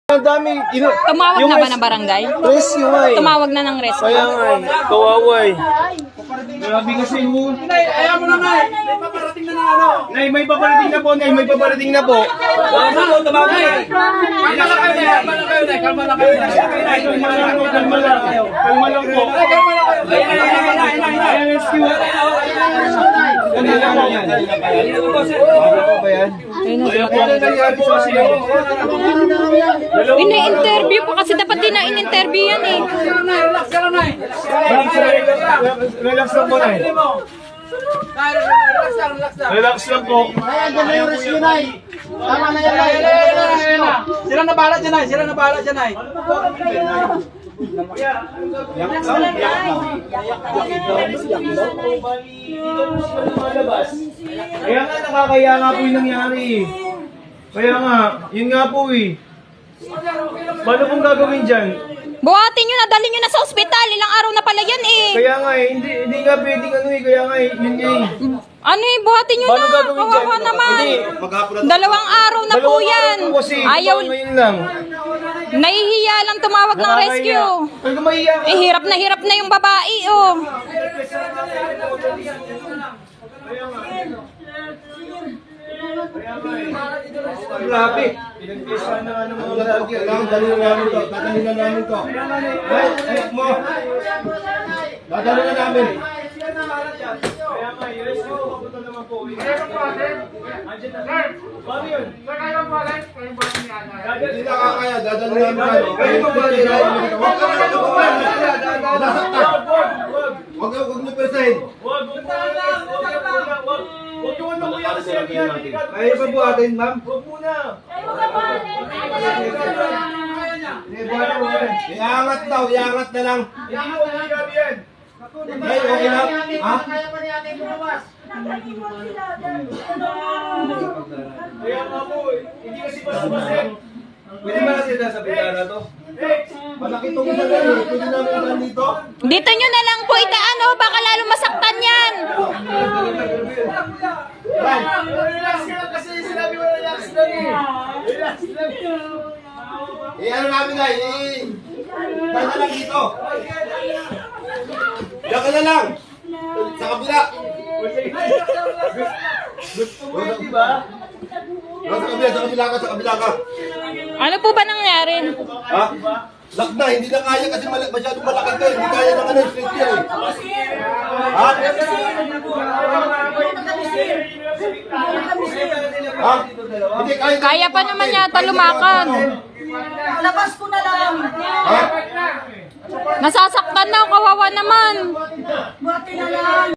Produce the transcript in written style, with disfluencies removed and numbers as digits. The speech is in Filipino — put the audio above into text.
Ang dami. Tumawag na ba ng barangay? Rescue nga eh. Tumawag na ng rescue. Kaya nga eh. Kawawa eh. Grabe kasi mo. Nay, ayaw mo na, Nay. May paparating na ng ano. Nay, may paparating na po, Nay. May paparating na po. Kalma lang kayo, Nay. Kalma lang kayo, Nay. Kalma lang po, kalma lang. Kalma lang po. Kalma lang kayo. Ay, rescue. Ano lang po yan? Ano po ba yan? Ano nangyari po kasi yun? Ini-interview pa kasi dapat din na in-interview yan eh. Relax ka lang, Nay. Relax lang po, Nay. Relax lang. Relax lang po. Ayan, dyan na yung rescue, Nay. Tama na yan, Nay. Sila na bahala dyan, Nay. Sila na bahala dyan, Nay. Kaya nga nakakaya nga po yung nangyari. Kaya nga, yun nga po eh. Paano pong gagawin dyan? Buhatin nyo na, dalhin nyo na sa ospital. Ilang araw na pala yan eh. Kaya nga eh, hindi nga pwedeng ano eh. Kaya nga eh, yun nga eh. Ano eh, buhatin nyo Paano na. gagawin dyan? Kawawa naman. Hindi, 2 araw na po dalawang yan. araw po kasi. Ayaw, Ngayon lang. nahihiya lang tumawag ng rescue. Talaga mahiya ka. Eh, hirap na yung babae oh. Grabe. Pinagpisahan na nga ng mga lalaki. Dadalhin na namin to. Dadalhin na namin to. Ay, anak mo. Dadalhin na namin. Kaya nga, i-rescue ko. Papunta naman po. Andiyan na. Paano yun? Hindi na kakaya. Dadalhin namin. Huwag niyo persahin. Huwag yung ano kuya kasi yan. Kaya pa po atin, ma'am? Huwag muna. Iangat daw, iangat na lang. Hindi mo, hindi gabi yan. Ay, okay lang. Ha? Kaya pa ni ate bumawas. Kaya nga po, hindi kasi basta-basta. Pwede ba kasi nasa bintana to? Malaki itong isa lang eh. Pwede namin ulan dito? Dito nyo na lang po itaano, baka lalo masaktan yan. Relax ka lang kasi sinabi mo relax lang eh. Relax lang. Ano namin na, dahil na lang dito. Diyan ka na lang. Sa kabila. Gusto mo yun, di ba? Sa kabila ka. Ano po ba nangyari? Ha? Lock na, hindi na kaya kasi masyadong malaki to. Hindi kaya ng ano, straight yan eh. Ha? Ha? Hindi kaya. Kaya pa naman yata lumakad. Labas ko na lang. Ha? Nasasaktan na, kawawa naman. Buhati na lang.